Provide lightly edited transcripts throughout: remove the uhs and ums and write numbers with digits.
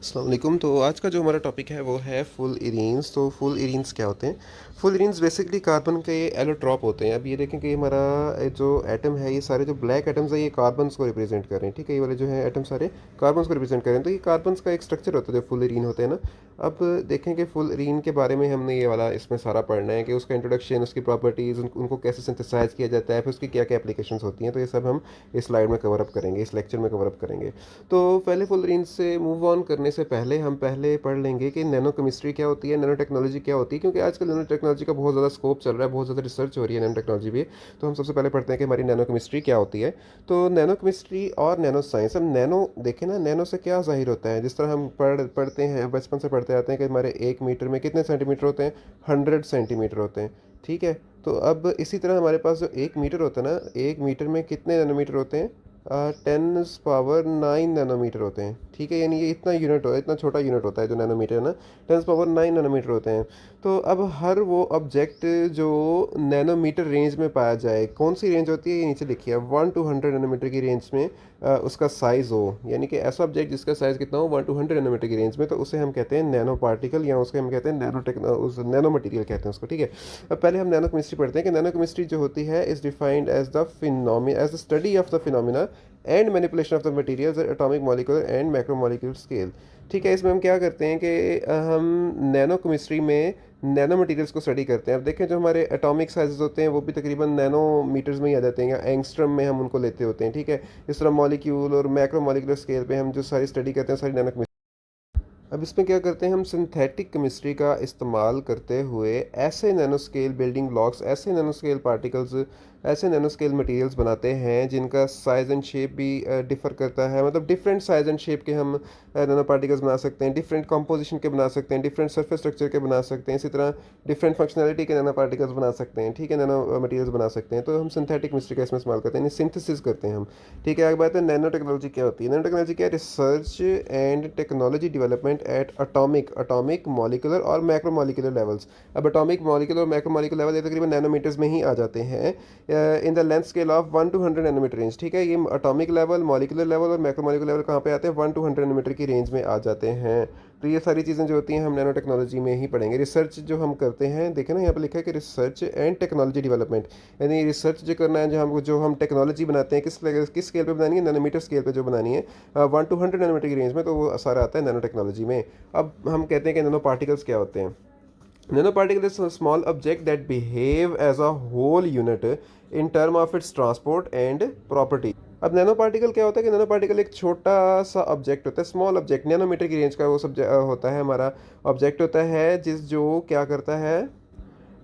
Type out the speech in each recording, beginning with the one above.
अस्सलाम वालेकुम। तो आज का जो हमारा टॉपिक है वो है फुल इरीन्स। तो फुल इरीन्स क्या होते हैं? फुल इरीन्स बेसिकली कार्बन के एलोट्रॉप होते हैं। अब ये देखें कि हमारा जो एटम है, ये सारे जो ब्लैक एटम्स हैं ये कार्बन्स को रिप्रेजेंट कर रहे हैं। ठीक है, ये वाले जो है एटम सारे कार्बन्स को रिप्रेजेंट कर रहे हैं। तो ये कार्बन्स का एक स्ट्रक्चर होता है जो फुल इरीन होते हैं ना। अब देखें कि फुल इरीन के बारे में हमने ये वाला इसमें सारा पढ़ना है कि उसका इंट्रोडक्शन, उसकी प्रॉपर्टीज़, उनको कैसे सिंथेसाइज किया जाता है, फिर उसकी क्या क्या एप्लीकेशंस होती हैं। तो ये सब हम इस स्लाइड में कवर अप करेंगे, इस लेक्चर में कवर अप करेंगे। तो पहले फुल रेंज से मूव ऑन करने से पहले हम पहले पढ़ लेंगे कि नैनो केमिस्ट्री क्या होती है, नैनो टेक्नोलॉजी क्या होती है, क्योंकि आजकल नैनो टेक्नोलॉजी का बहुत ज़्यादा स्कोप चल रहा है, बहुत ज़्यादा रिसर्च हो रही है नैनो टेक्नोलॉजी भी। तो हम सबसे पहले पढ़ते हैं कि हमारी नैनो केमिस्ट्री क्या होती है। तो नैनो केमिस्ट्री और नैनो साइंस, हम नैनो देखें ना, नैनो से क्या ज़ाहिर होता है। जिस तरह हम पढ़ते हैं, बचपन से पढ़ते आते हैं कि हमारे 1 मीटर में कितने सेंटीमीटर होते हैं? 100 सेंटीमीटर होते हैं। ठीक है। तो अब इसी तरह हमारे पास जो 1 मीटर होता है ना, 1 मीटर में कितने नैनोमीटर होते हैं? 10⁻⁹ होते हैं। ठीक है, यानी ये इतना यूनिट हो, इतना छोटा यूनिट होता है जो नैनोमीटर है ना, 10⁻⁹ होते हैं। तो अब हर वो ऑब्जेक्ट जो नैनोमीटर रेंज में पाया जाए, कौन सी रेंज होती है ये नीचे लिखी है, 1 to 100 नैनोमीटर की रेंज में उसका साइज़ हो, यानी कि ऐसा ऑब्जेक्ट जिसका साइज़ कितना हो, 1 to 100 नैनोमीटर की रेंज में, तो उसे हम कहते हैं नैनो पार्टिकल, या उसके हम कहते हैं उस नैनो मटीरियल कहते हैं उसको। ठीक है। अब पहले हम नैनो केमिस्ट्री पढ़ते हैं कि नैनो केमिस्ट्री जो होती है is defined as the study of the phenomena and manipulation of the materials at atomic molecular and macro molecular scale. ठीक है, इसमें हम क्या करते हैं कि हम नैनो केमिस्ट्री में नैनो मटेरियल्स को स्टडी करते हैं। अब देखें, जो हमारे एटॉमिक साइजेस होते हैं वो भी तकरीबन नैनो मीटर्स में ही आ जाते हैं, या एंगस्ट्रम में हम उनको लेते होते हैं। ठीक है। इस तरह मॉलिक्यूल और मैक्रो मॉलिक्यूलर स्केल पे हम जो सारी स्टडी करते हैं, सारी नैनो। अब इसमें क्या करते हैं, हम सिंथेटिक केमिस्ट्री का इस्तेमाल करते हुए ऐसे नैनो स्केल बिल्डिंग ब्लॉक्स, ऐसे नैनो स्केल पार्टिकल्स, ऐसे नैनो स्केल मटेरियल्स बनाते हैं जिनका साइज़ एंड शेप भी डिफ़र करता है। मतलब डिफरेंट साइज़ एंड शेप के हम नैनो पार्टिकल्स बना सकते हैं, डिफरेंट कंपोजिशन के बना सकते हैं, डिफरेंट सरफेस स्ट्रक्चर के बना सकते हैं, इसी तरह डिफरेंट फंक्शनैलिटी के नैनो पार्टिकल्स बना सकते हैं। ठीक है, नैनो मटेरियल्स बना सकते हैं। तो हम सिंथेटिक केमिस्ट्री का इसमें इस्तेमाल करते हैं, यानी सिंथेसिस करते हैं हम। ठीक है, आगे बात है नैनो टेक्नोलॉजी क्या होती है। नैनो टेक्नोलॉजी क्या है? Research and technology development at atomic molecular और मैक्रो मॉलिकुलर लेवल्स। अब अटोमिक मॉलिकुलर और मैक्रो मॉलिकुलर लेवल ये तकरीबन नैनोमीटर्स में ही आ जाते हैं, in the length scale of 1 to 100 nanometer range. ठीक है, ये अटोमिक लेवल, मॉलिकुलर लेवल और मैक्रो मॉलिकुलर लेवल कहाँ पे आते हैं? 1 to 100 नैनोमीटर की रेंज में आ जाते हैं। तो ये सारी चीज़ें जो होती हैं हम नैनो टेक्नोलॉजी में ही पढ़ेंगे। रिसर्च जो हम करते हैं, देखें ना यहाँ पे लिखा है कि रिसर्च एंड टेक्नोलॉजी डेवलपमेंट, यानी रिसर्च जो करना है, जो हम टेक्नोलॉजी बनाते हैं, किस स्केल पे बनानी है? नैनोमीटर स्केल पे जो बनानी है, 1 to 100 नैनोमीटर की रेंज में, तो वो सारा आता है नैनो टेक्नोलॉजी में। अब हम कहते हैं कि नैनो पार्टिकल्स क्या होते हैं। Nano particle is small object that behave as a whole unit in term of its transport and property. अब नैनो पार्टिकल क्या होता है कि नैनो पार्टिकल एक छोटा सा ऑब्जेक्ट होता है, स्मॉल ऑब्जेक्ट, नैनोमीटर की रेंज का वो सब होता है, हमारा ऑब्जेक्ट होता है जिस जो क्या करता है,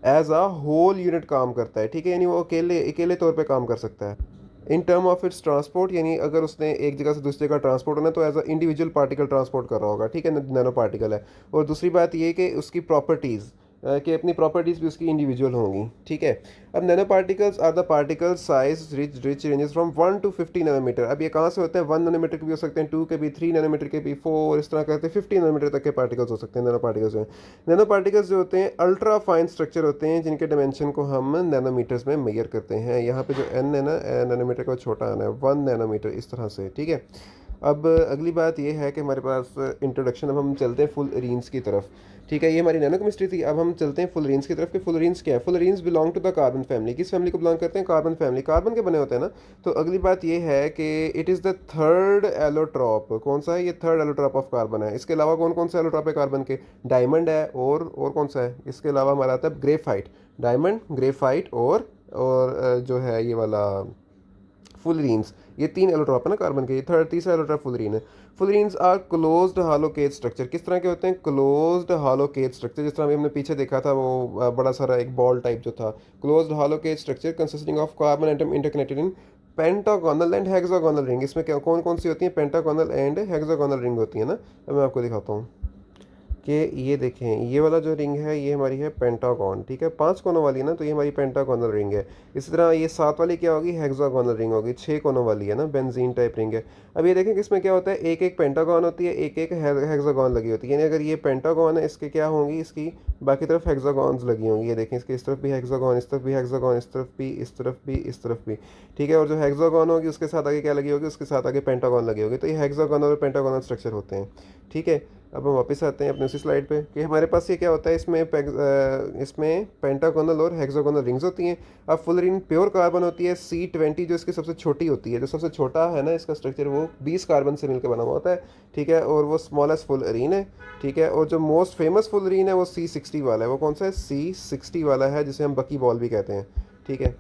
एज अ होल यूनिट काम करता है। ठीक है, यानी वो अकेले अकेले तौर पे काम कर सकता है। इन टर्म ऑफ इट्स ट्रांसपोर्ट, यानी अगर उसने एक जगह से दूसरी जगह ट्रांसपोर्ट होना है तो as a individual particle transport कर रहा होगा। ठीक है, नैनो पार्टिकल है। और दूसरी बात ये कि उसकी प्रॉपर्टीज़, कि अपनी प्रॉपर्टीज़ भी उसकी इंडिविजुअल होंगी। ठीक है। अब nano particles are the particle size reach ranges from 1 to 50 nanometer. अब ये कहाँ से होते हैं? 1 नैनोमीटर के भी हो सकते हैं, 2 के भी, 3 नैनोमीटर के भी, 4, इस तरह करते हैं 50 नैनोमीटर तक के पार्टिकल्स हो सकते हैं नैनो पार्टिकल्स में। नैनो पार्टिकल्स जो होते हैं अल्ट्रा फाइन स्ट्रक्चर होते हैं, जिनके डायमेंशन को हम नैनोमीटर्स में मेजर करते हैं। यहाँ पे जो एन है ना, नैनोमीटर का छोटा एन है, 1 नैनोमीटर, इस तरह से। ठीक है। अब अगली बात ये है कि हमारे पास इंट्रोडक्शन, अब हम चलते हैं फुल रेंज की तरफ। ठीक है, ये हमारी नैनो केमिस्ट्री थी। अब हम चलते हैं फुल रेंज की तरफ कि फुल रेंज क्या है। Fullerene belong to the carbon family. किस फैमिली को बिलोंग करते हैं? Carbon family. कार्बन के बने होते हैं ना। तो अगली बात ये है कि it is the third allotrope. कौन सा है ये? थर्ड एलोट्रॉप ऑफ कार्बन है। इसके अलावा कौन कौन सा एलोट्रॉप है कार्बन के? डायमंड है, और कौन सा है इसके अलावा? हमारा आता है ग्रेफाइट। डायमंड, ग्रेफाइट और जो है ये वाला फुलरीन्स। ये 3 एलोट्रॉप है ना कार्बन के, ये तीसरा एलोट्रॉप फुलरीन है। Fullerenes are closed hollow cage structure. किस तरह के होते हैं? Closed hollow cage structure. जिस तरह अभी हमने पीछे देखा था, वो बड़ा सारा एक बॉल टाइप जो था। Closed hollow cage structure consisting of carbon atom interconnected in pentagonal and hexagonal ring. इसमें क्या कौन कौन सी होती है? पेंटागोनल एंड हेक्सागोनल रिंग होती है ना। अब मैं आपको दिखाता हूँ कि ये देखें, ये वाला जो रिंग है ये हमारी है पेंटागॉन, ठीक है, 5 कोनों वाली है ना, तो ये हमारी पेंटागोनल रिंग है। इसी तरह ये 7 वाली क्या होगी, हेक्सागोनल रिंग होगी, 6 कोनों वाली है ना, बेंजीन टाइप रिंग है। अब ये देखें कि इसमें क्या होता है, एक एक पेंटागॉन होती है, एक एक हेक्सागोन लगी होती है, यानी अगर ये पेंटागॉन है इसके क्या होंगी, इसकी बाकी तरफ हेक्सागॉन्स लगी होंगी। ये देखें, इसके इस तरफ भी हेक्सागॉन, इस तरफ भी हेक्सागॉन, इस तरफ भी, इस तरफ भी, इस तरफ भी, ठीक है। और जो हेक्सागॉन होगी उसके साथ आगे क्या लगी होगी, उसके साथ आगे पेंटागॉन लगी होगी। तो ये हेक्सागोनल और पेंटागोनल स्ट्रक्चर होते हैं, ठीक है। अब हम वापस आते हैं अपने उसी स्लाइड पे कि हमारे पास ये क्या होता है, इसमें पेंटागोनल और हेक्सागोनल रिंग्स होती हैं। अब फुल रिंग प्योर कार्बन होती है C20, जो इसकी सबसे छोटी होती है, जो सबसे छोटा है ना इसका स्ट्रक्चर, वो 20 कार्बन से मिलकर बना हुआ होता है, ठीक है। और वो स्मॉलेस्ट फुल अरीन है, ठीक है। और जो मोस्ट फेमस फुल अरीन है वो C60 वाला है। वो कौन सा है, C60 वाला है, जिसे हम बकी बॉल भी कहते हैं, ठीक है।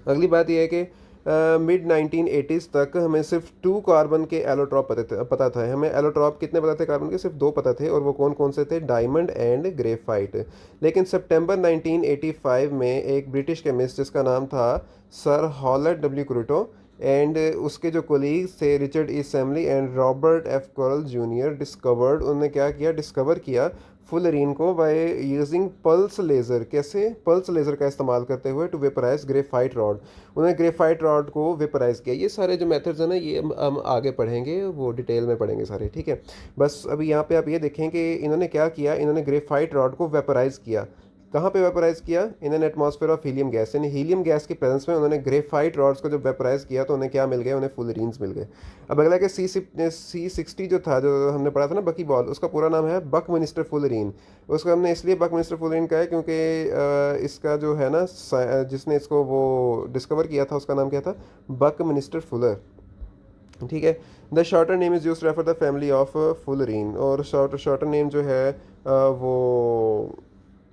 अगली बात यह है कि मिड 1980s तक हमें सिर्फ 2 कार्बन के एलोट्रॉप पता था। हमें एलोट्रॉप कितने पता थे कार्बन के, सिर्फ 2 पता थे, और वो कौन कौन से थे, डायमंड एंड ग्रेफाइट। लेकिन सितंबर 1985 में एक ब्रिटिश केमिस्ट जिसका नाम था sir Harold W Kroto, and उसके जो कोलीग्स थे Richard E Smalley and Robert F Curl junior discovered, उन्होंने क्या किया, डिस्कवर किया फुलरीन को बाय यूजिंग पल्स लेज़र। कैसे, पल्स लेज़र का इस्तेमाल करते हुए टू वेपराइज ग्रेफाइट रॉड। उन्होंने ग्रेफाइट रॉड को वेपराइज किया। ये सारे जो मेथड्स हैं ना, ये हम आगे पढ़ेंगे, वो डिटेल में पढ़ेंगे सारे, ठीक है। बस अभी यहाँ पे आप ये देखें कि इन्होंने क्या किया, इन्होंने ग्रेफाइट रॉड को वेपराइज किया। कहाँ पे वेपराइज किया, in an atmosphere of helium gas, यानी हीलियम गैस की प्रेजेंस में उन्होंने ग्रेफाइट रॉड्स को जब वेपराइज किया तो उन्हें क्या मिल गया, उन्हें फुलरीन्स मिल गए। अब अगला कि C60 जो था, जो हमने पढ़ा था ना बकी बॉल, उसका पूरा नाम है बकमिनिस्टर फुलरीन। उसको हमने इसलिए बकमिनिस्टर फुलरीन कहा है क्योंकि इसका जो है ना, जिसने इसको वो डिस्कवर किया था उसका नाम क्या था, बकमिनिस्टर फुलर, ठीक है। The shorter name is use refer the family of fullerene, और शॉर्टर नेम जो है वो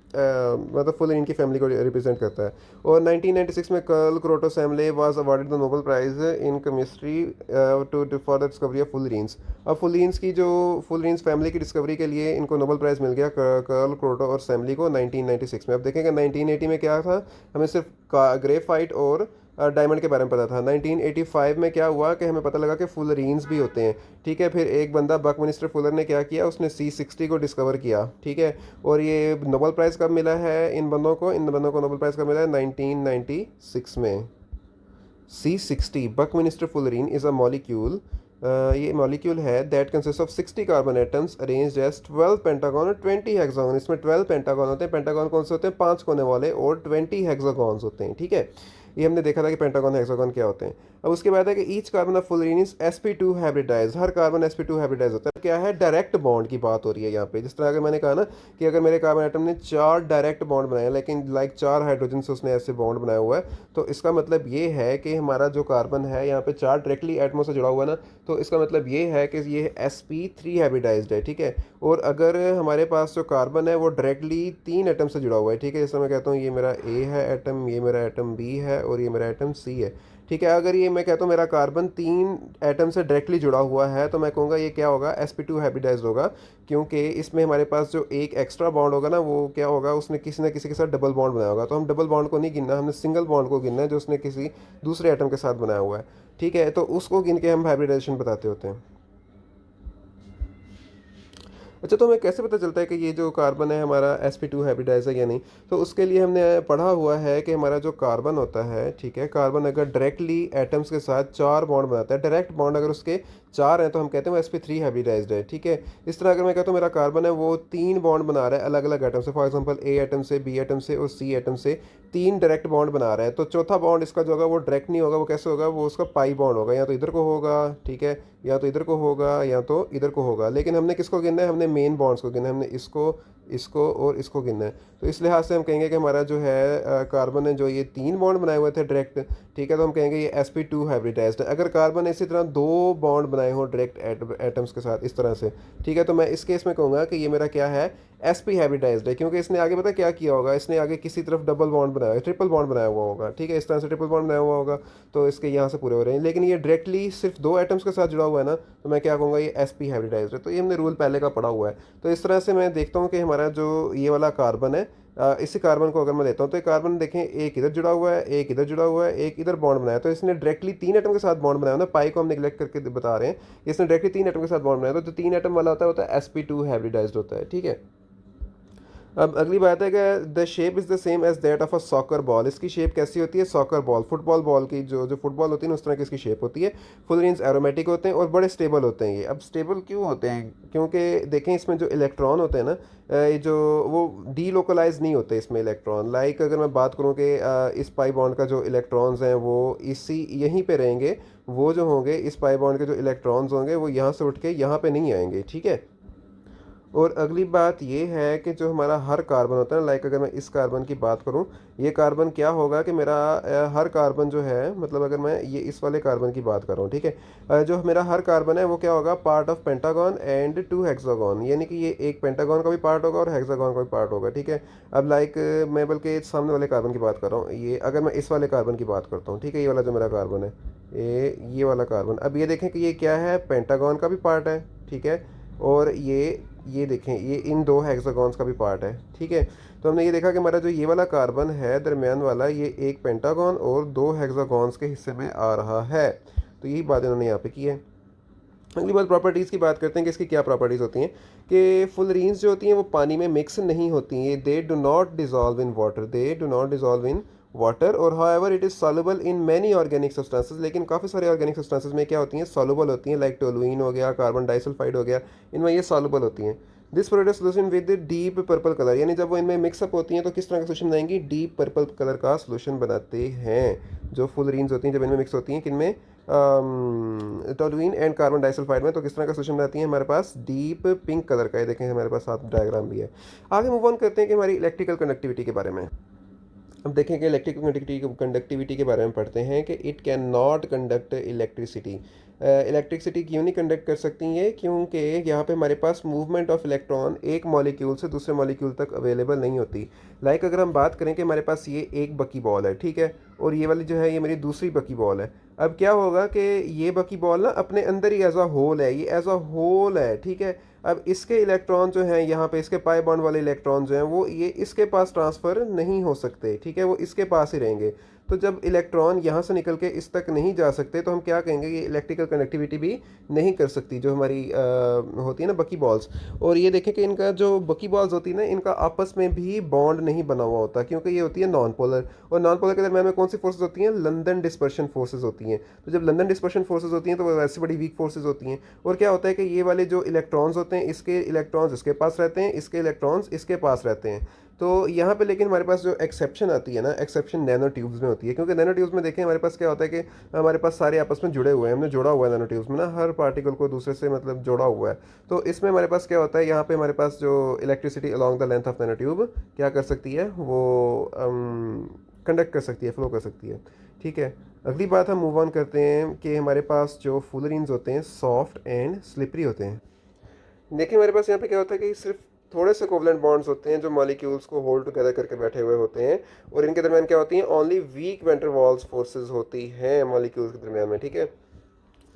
मतलब फुल इनकी फैमिली को रिप्रेजेंट करता है। और 1996 में Curl Kroto Smalley was awarded the Nobel prize in chemistry to for the discovery of fullerenes. अब फुलरीन्स की जो फुलरीन्स फैमिली की डिस्कवरी के लिए इनको नोबेल प्राइज़ मिल गया, कर्ल क्रोटो और सैमली को 1996 में। अब देखेंगे 1980 में क्या था, हमें सिर्फ ग्रेफाइट और डायमंड के बारे में पता था। 1985 में क्या हुआ कि हमें पता लगा कि फुलरीन्स भी होते हैं, ठीक है। फिर एक बंदा बकमिनिस्टर फुलर ने क्या किया, उसने C60 को डिस्कवर किया, ठीक है। और ये नोबेल प्राइज़ कब मिला है इन बंदों को, इन बंदों को नोबेल प्राइज़ कब मिला है, 1996 में। C60 buckminster fullerene is a molecule, ये मॉलिक्यूल है that consist of 60 carbon atoms arranged as 12 pentagon और 20 हेक्सागन। इसमें 12 पेंटागन होते हैं, पेंटागन कौन से होते हैं, 5 कोने वाले, और 20 हेक्सागॉन्स होते हैं, ठीक है। ये हमने देखा था कि पेंटागन हेक्सागन क्या होते हैं। अब उसके बाद है कि each carbon of fullerene is sp2 hybridize, हर कार्बन sp2 हाइब्रिडाइज होता है। क्या है, डायरेक्ट बॉन्ड की बात हो रही है यहाँ पे। जिस तरह अगर मैंने कहा ना कि अगर मेरे कार्बन एटम ने 4 डायरेक्ट बॉन्ड बनाए, लेकिन लाइक 4 हाइड्रोजन से उसने ऐसे बॉन्ड बनाया हुआ है, तो इसका मतलब ये है कि हमारा जो कार्बन है यहाँ पे 4 डायरेक्टली एटमो से जुड़ा हुआ है ना, तो इसका मतलब ये है कि ये sp3 हाइब्रिडाइज्ड है, ठीक है। और अगर हमारे पास जो कार्बन है वो डायरेक्टली 3 एटम से जुड़ा हुआ है, ठीक है। जैसे मैं कहता हूँ ये मेरा A है एटम, ये मेरा एटम B है, और ये मेरा एटम C है, ठीक है। अगर ये मैं कहता हूँ मेरा कार्बन 3 एटम से डायरेक्टली जुड़ा हुआ है, तो मैं कहूँगा ये क्या होगा, sp2 हाइब्रिडाइज्ड होगा, क्योंकि इसमें हमारे पास जो एक एक्स्ट्रा बॉन्ड होगा ना, वो क्या होगा, उसने किसी ना किसी के साथ डबल बॉन्ड बनाया होगा। तो हम डबल बॉन्ड को नहीं गिनना, हमने सिंगल बॉन्ड को गिनना है जो उसने किसी दूसरे एटम के साथ बनाया हुआ है, ठीक है। तो उसको गिन के हम हाइब्रिडाइजेशन बताते होते हैं। अच्छा, तो हमें कैसे पता चलता है कि ये जो कार्बन है हमारा sp2 हाइब्रिडाइज है या नहीं। तो उसके लिए हमने पढ़ा हुआ है कि हमारा जो कार्बन होता है, ठीक है, कार्बन अगर डायरेक्टली एटम्स के साथ 4 बॉन्ड बनाता है, डायरेक्ट बॉन्ड अगर उसके 4 हैं, तो हम कहते हैं वो sp3 हाइब्रिडाइज्ड है, ठीक है। इस तरह अगर मैं कहता हूँ मेरा कार्बन है वो 3 बॉन्ड बना रहा है अलग अलग एटम से, फॉर एग्जांपल A एटम से, B एटम से और C एटम से 3 डायरेक्ट बॉन्ड बना रहा है, तो चौथा बॉन्ड इसका जो होगा वो डायरेक्ट नहीं होगा, वो कैसे होगा, वो उसका पाई बॉन्ड होगा, या तो इधर को होगा, ठीक है, या तो इधर को होगा, या तो इधर को होगा। लेकिन हमने किसको गिनना है, हमने मेन बॉन्ड्स को गिनना है, हमने इसको, इसको और इसको गिनना है। तो इस लिहाज से हम कहेंगे कि हमारा जो है कार्बन है, जो ये 3 बॉन्ड बनाए हुए थे डायरेक्ट, ठीक है, तो हम कहेंगे ये sp2 हाइब्रिडाइज्ड है। अगर कार्बन इसी तरह 2 बॉन्ड बनाए हो डायरेक्ट एटम्स के साथ इस तरह से, ठीक है, तो मैं इस केस में कहूँगा कि ये मेरा क्या है, sp हाइब्रिडाइज्ड है, क्योंकि इसने आगे पता क्या किया होगा, इसने आगे किसी तरफ डबल बॉन्ड बनाया है, ट्रिपल बॉन्ड बनाया हुआ होगा, ठीक है, इस तरह से ट्रिपल बॉन्ड बनाया हुआ होगा, तो इसके यहाँ से पूरे हो रहे हैं। लेकिन ये डायरेक्टली सिर्फ 2 एटम्स के साथ जुड़ा हुआ है ना, तो मैं क्या कहूँगा, ये sp हाइब्रिडाइज्ड है। तो ये हमने रूल पहले का पढ़ा हुआ है। तो इस तरह से मैं देखता हूँ कि हमारा जो ये वाला कार्बन है इसी कार्बन को अगर मैं लेता हूँ तो ये कार्बन देखें, एक इधर जुड़ा हुआ है, एक इधर जुड़ा हुआ है, एक इधर बॉन्ड बनाया, तो इसने डायरेक्टली 3 एटम के साथ बॉन्ड बनाया ना, पाई को हम निगलेक्ट करके बता रहे हैं, इसने डायरेक्टली 3 एटम के साथ बॉन्ड बनाया, तो जो 3 एटम वाला होता है sp2 हाइब्रिडाइज्ड होता है, ठीक है। अब अगली बात है कि the shape is the same as that of a soccer ball. इसकी शेप कैसी होती है? सॉकर बॉल, फुटबॉल बॉल की जो जो फुटबॉल होती है ना, उस तरह की इसकी शेप होती है। फुल रेंज एरोमेटिक होते हैं और बड़े स्टेबल होते हैं ये। अब स्टेबल क्यों होते हैं? क्योंकि देखें इसमें जो इलेक्ट्रॉन होते हैं ना, ये जो वो डीलोकलाइज नहीं होते इसमें इलेक्ट्रॉन। लाइक अगर मैं बात करूँ कि इस पाई बॉन्ड का जो इलेक्ट्रॉन्स हैं वो इसी यहीं पे रहेंगे, वो जो होंगे इस पाई बॉन्ड के जो इलेक्ट्रॉन्स होंगे वो यहाँ से उठ के यहाँ पे नहीं आएंगे, ठीक है। और अगली बात ये है कि जो हमारा हर कार्बन होता है ना, लाइक अगर मैं इस कार्बन की बात करूं, ये कार्बन क्या होगा कि मेरा हर कार्बन जो है, मतलब अगर मैं ये इस वाले कार्बन की बात कर रहा हूँ, ठीक है, जो मेरा हर कार्बन है वो क्या होगा? Part of pentagon and 2 hexagon, यानी कि ये एक पेंटागन का भी पार्ट होगा और हेक्सागन का भी पार्ट होगा, ठीक है। अब लाइक मैं बल्कि सामने वाले कार्बन की बात कर रहा हूँ, ये अगर मैं इस वाले कार्बन की बात करता हूँ, ठीक है, ये वाला जो मेरा कार्बन है, ये वाला कार्बन, अब ये देखें कि ये क्या है? पेंटागन का भी पार्ट है, ठीक है। और ये देखें, ये इन 2 हेक्सागॉन्स का भी पार्ट है, ठीक है। तो हमने ये देखा कि हमारा जो ये वाला कार्बन है दरमियान वाला, ये एक पेंटागन और 2 हेक्सागॉन्स के हिस्से में आ रहा है। तो यही बात इन्होंने यहाँ पे की है। अगली बात प्रॉपर्टीज़ की बात करते हैं कि इसकी क्या प्रॉपर्टीज़ होती हैं। कि फुलरीन्स जो होती हैं वो पानी में मिक्स नहीं होती हैं, they do not dissolve in water, they do not dissolve in water, और however it is soluble in many organic substances, लेकिन काफ़ी सारे ऑर्गेनिक सब्सटेंसेस में क्या होती हैं? सॉल्युबल होती हैं, लाइक टोलुइन हो गया, कार्बन डाइसल्फाइड हो गया, इनमें ये सॉल्युबल होती हैं। This product solution with deep purple colour, यानी जब वो इनमें मिक्सअप होती हैं तो किस तरह का सोल्यूशन बनाएंगी? डीप पर्पल कलर का सोल्यूशन बनाते हैं। जो फुलरीन्स होती हैं जब इनमें मिक्स होती हैं, किन में? टोलुइन एंड कार्बन डाइसल्फाइड में, तो किस तरह का सोल्यूशन बनाती है? हमारे पास डीप पिंक कलर का, ये देखें हमारे पास साथ डायग्राम भी है। आगे मूव ऑन करते हैं कि हमारी इलेक्ट्रिकल कंडक्टिविटी के बारे में। अब देखें कि इलेक्ट्रिकल कंडक्टिविटी के बारे में पढ़ते हैं कि it can not conduct electricity. Electricity क्यों नहीं कंडक्ट कर सकती ये? क्योंकि यहाँ पे हमारे पास मूवमेंट ऑफ इलेक्ट्रॉन एक मॉलिक्यूल से दूसरे मॉलिक्यूल तक अवेलेबल नहीं होती। लाइक अगर हम बात करें कि हमारे पास ये एक बकी बॉल है, ठीक है, और ये वाली जो है ये मेरी दूसरी बकी बॉल है। अब क्या होगा कि ये बकी बॉल ना अपने अंदर ही एज अ होल है, ये एज अ होल है, ठीक है। अब इसके इलेक्ट्रॉन जो हैं यहाँ पे, इसके पाई बॉन्ड वाले इलेक्ट्रॉन जो हैं वो ये इसके पास ट्रांसफ़र नहीं हो सकते, ठीक है, वो इसके पास ही रहेंगे। तो जब इलेक्ट्रॉन यहाँ से निकल के इस तक नहीं जा सकते तो हम क्या कहेंगे? ये इलेक्ट्रिकल कनेक्टिविटी भी नहीं कर सकती जो हमारी होती है ना बकी बॉल्स। और ये देखें कि इनका जो बकी बॉल्स होती है ना, इनका आपस में भी बॉन्ड नहीं बना हुआ होता, क्योंकि ये होती है नॉन पोलर, और नॉन पोलर के दरम्यान में कौन सी फोर्सेज होती हैं? लंदन डिस्पर्शन फोर्सेज होती हैं। तो जब लंदन डिस्पर्शन फोर्सेज होती हैं तो वो वैसे बड़ी वीक फोर्सेज होती हैं। और क्या होता है कि ये वाले जो इलेक्ट्रॉन्स होते हैं, इसके इलेक्ट्रॉन्स इसके पास रहते हैं, इसके इलेक्ट्रॉन्स इसके पास रहते हैं। तो यहाँ पे लेकिन हमारे पास जो एक्सेप्शन आती है ना, एक्सेप्शन नैनो ट्यूब्स में होती है, क्योंकि नैनो ट्यूब्स में देखें हमारे पास क्या होता है कि हमारे पास सारे आपस में जुड़े हुए हैं, हमने जोड़ा हुआ है नैनो ट्यूब्स में ना, हर पार्टिकल को दूसरे से मतलब जोड़ा हुआ है। तो इसमें हमारे पास क्या होता है, यहाँ पे हमारे पास जो electricity along the length of nano tube क्या कर सकती है? वो कंडक्ट कर सकती है, फ्लो कर सकती है, ठीक है। अगली बात हम मूव ऑन करते हैं कि हमारे पास जो फुलरीन्स होते हैं सॉफ्ट एंड स्लिपरी होते हैं। देखिए हमारे पास यहाँ पे क्या होता है कि सिर्फ थोड़े से कोवलेंट बॉन्ड्स होते हैं जो मॉलिक्यूल्स को होल्ड टुगेदर करके बैठे हुए होते हैं, और इनके दरमियान क्या होती हैं? Only weak van der Waals forces होती हैं मॉलिक्यूल्स के दरमियान में, ठीक है।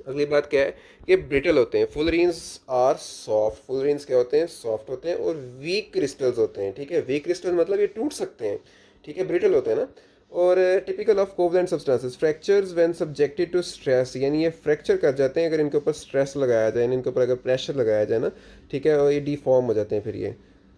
अगली बात क्या है? कि ब्रिटल होते हैं। फुलरीन्स आर सॉफ्ट, फुलरीन्स क्या होते हैं? सॉफ्ट होते हैं और वीक क्रिस्टल्स होते हैं, ठीक है। वीक क्रिस्टल मतलब ये टूट सकते हैं, ठीक है, ब्रिटल होते हैं ना। और typical of covalent substances fractures when subjected to stress, यानी ये फ्रैक्चर कर जाते हैं अगर इनके ऊपर स्ट्रेस लगाया जाए, इनके ऊपर अगर प्रेशर लगाया जाए ना, ठीक है, और ये डिफॉर्म हो जाते हैं फिर ये।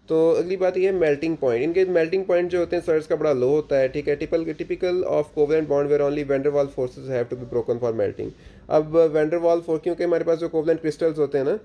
तो अगली बात ये है मेल्टिंग पॉइंट। इनके मेल्टिंग पॉइंट जो होते हैं सर्स का बड़ा लो होता है, ठीक है। Typical of covalent bond where only van der Waals forces have to be broken for melting. अब वैंडरवाल फोर्स, क्योंकि हमारे पास जो कोवलेंट क्रिस्टल्स होते हैं ना,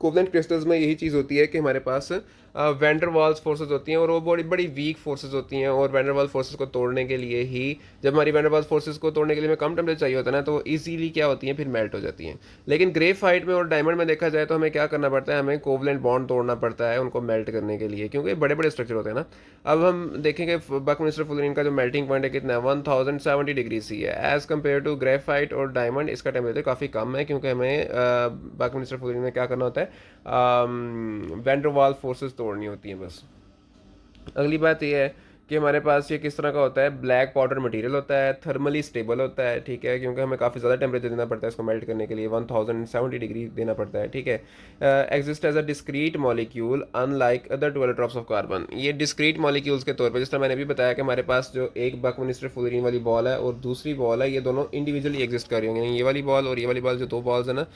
कोवलेंट क्रिस्टल्स में यही चीज़ होती है कि हमारे पास वैंडरवाल्स फोर्सेस होती हैं और वो बड़ी बड़ी वीक फोर्सेस होती हैं, और वैंडरवाल फोर्सेस को तोड़ने के लिए ही, जब हमारी वैंडरवाल फोर्सेस को तोड़ने के लिए हमें कम टेम्परेचर चाहिए होता है ना, तो इजीली क्या होती हैं? फिर मेल्ट हो जाती हैं। लेकिन ग्रेफाइट में और डायमंड में देखा जाए तो हमें क्या करना पड़ता है? हमें कोवलेंट बॉन्ड तोड़ना पड़ता है उनको मेल्ट करने के लिए, क्योंकि बड़े बड़े स्ट्रक्चर होते हैं ना। अब हम देखेंगे बकमिस्टर फुलरीन का जो मेल्टिंग पॉइंट है कितना है? 1070 डिग्री सी है। एज़ कम्पेयर टू ग्रेफाइट और डायमंड इसका टेम्परेचर काफ़ी कम है, क्योंकि हमें बकमिस्टर फुलरीन में क्या करना होता है? वैंडरवाल फोर्सेस तोड़नी होती हैं बस। अगली बात यह है कि हमारे पास ये किस तरह का होता है, ब्लैक पाउडर मटेरियल होता है, थर्मली स्टेबल होता है, ठीक है, क्योंकि हमें काफ़ी ज़्यादा टेम्परेचर देना पड़ता है इसको मेल्ट करने के लिए, 1070 डिग्री देना पड़ता है, ठीक है। Exist as a discrete molecule unlike other 12 drops of carbon. ये डिस्क्रीट मॉलिक्यूल्स के तौर पर, जिस तरह मैंने अभी बताया कि हमारे पास जो एक बकमिनिस्टर फुलरीन वाली बॉल है और दूसरी बॉल है, ये दोनों इंडिविजुअली एग्जिस्ट कर रही होंगी, ये वाली बॉल और ये वाली बॉल, जो दो बॉल्स है ना,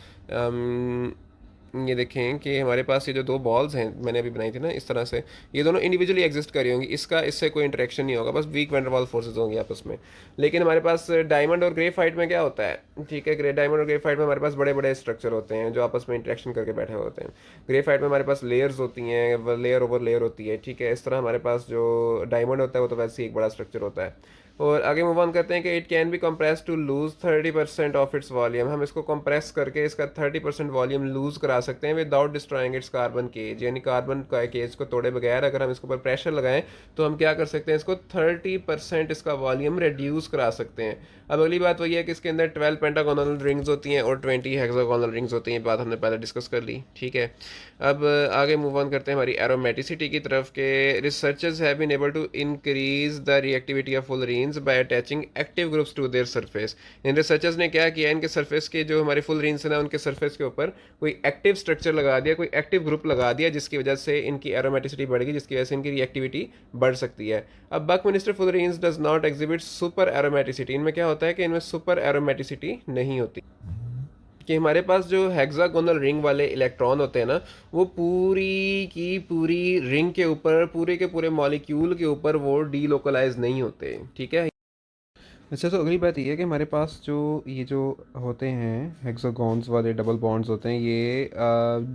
ये देखें कि हमारे पास ये जो दो बॉल्स हैं मैंने अभी बनाई थी ना इस तरह से, ये दोनों इंडिविजुअली एग्जिस्ट कर रही होंगी, इसका इससे कोई इंटरेक्शन नहीं होगा, बस वीक वैंडरवाल फोर्सेज होंगे आपस में। लेकिन हमारे पास डायमंड और ग्रेफाइट में क्या होता है, ठीक है, डायमंड और ग्रेफाइट में हमारे पास बड़े बड़े स्ट्रक्चर होते हैं जो आपस में इंटरेक्शन करके बैठे हुए होते हैं। ग्रेफाइट में हमारे पास लेयर्स होती हैं, लेयर ओवर लेयर होती है, ठीक है। इस तरह हमारे पास जो डायमंड होता है वो तो वैसे ही एक बड़ा स्ट्रक्चर होता है। और आगे मूव ऑन करते हैं कि it can be compress to lose 30% of its volume. हम इसको कंप्रेस करके इसका 30% वॉल्यूम लूज करा सकते हैं without destroying its carbon cage, यानी कार्बन का केज को तोड़े बगैर अगर हम इसके ऊपर प्रेशर लगाएं तो हम क्या कर सकते हैं, इसको 30% इसका वॉल्यूम रिड्यूस करा सकते हैं। अब अगली बात वही है कि इसके अंदर 12 पेंटागोनल रिंग्स होती हैं और 20 हेक्सागोनल रिंग्स होती हैं, बात हमने पहले डिस्कस कर ली, ठीक है। अब आगे मूव ऑन करते हैं हमारी एरोमेटिसिटी की तरफ के। Researchers have been able to increase the reactivity of fullerenes by attaching active groups to their surface. इन रिसर्चर्स ने क्या किया, इनके सरफेस के जो हमारे फुलरीन्स हैं ना, उनके सरफेस के ऊपर कोई एक्टिव स्ट्रक्चर लगा दिया, कोई एक्टिव ग्रुप लगा दिया, जिसकी वजह से इनकी एरोमेटिसिटी बढ़ गई, जिसकी वजह से इनकी रिएक्टिविटी बढ़ सकती है। अब buckminster fullerenes does not exhibit super aromaticity. इनमें क्या होता है कि इनमें सुपर एरोमेटिसिटी नहीं होती, कि हमारे पास जो हेक्सागोनल रिंग वाले इलेक्ट्रॉन होते हैं ना, वो पूरी की पूरी रिंग के ऊपर, पूरे के पूरे मॉलिक्यूल के ऊपर वो डीलोकलाइज नहीं होते, ठीक है। अच्छा, तो अगली बात ये है कि हमारे पास जो ये जो होते हैं हेक्सागोन्स वाले डबल बॉन्ड्स होते हैं, ये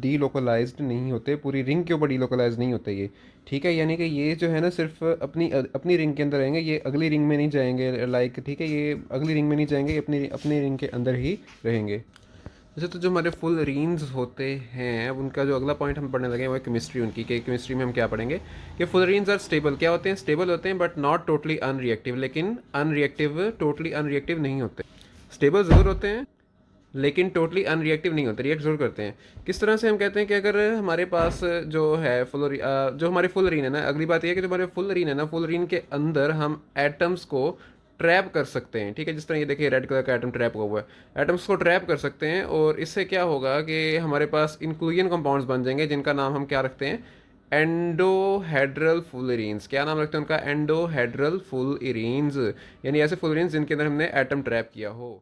डीलोकलाइज्ड नहीं होते, पूरी रिंग के ऊपर डीलोकलाइज नहीं होते ये, ठीक है। यानी कि ये जो है ना सिर्फ अपनी अपनी रिंग के अंदर रहेंगे, ये अगली रिंग में नहीं जाएंगे, लाइक, ठीक है, ये अगली रिंग में नहीं जाएंगे, ये अपनी अपनी रिंग के अंदर ही रहेंगे। अच्छा, तो जो हमारे फुल रीन्स होते हैं, अब उनका जो अगला पॉइंट हम पढ़ने लगे हैं वो है केमिस्ट्री उनकी, कि केमिस्ट्री में हम क्या पढ़ेंगे कि फुल रीन्स आर स्टेबल। क्या होते हैं, स्टेबल होते हैं बट नॉट टोटली अनरिएक्टिव, लेकिन अनरिएक्टिव, टोटली अनरिएक्टिव नहीं होते। स्टेबल ज़रूर होते हैं लेकिन टोटली अनरिएक्टिव नहीं होते, रिएक्ट जरूर करते हैं। किस तरह से हम कहते हैं कि अगर हमारे पास जो है जो हमारे फुल रीन है ना, अगली बात यह है कि जो हमारे फुल रीन है ना, फुल रीन के अंदर हम एटम्स को ट्रैप कर सकते हैं, ठीक है। जिस तरह ये देखिए रेड कलर का एटम ट्रैप हुआ है, एटम्स को ट्रैप कर सकते हैं, और इससे क्या होगा कि हमारे पास इंक्लूजन कंपाउंड्स बन जाएंगे, जिनका नाम हम क्या रखते हैं, एंडोहेड्रल फुलरीन्स। क्या नाम रखते हैं उनका, एंडोहेड्रल फुलरीन्स, यानी ऐसे फुलरीन्स जिनके अंदर हमने एटम ट्रैप किया हो।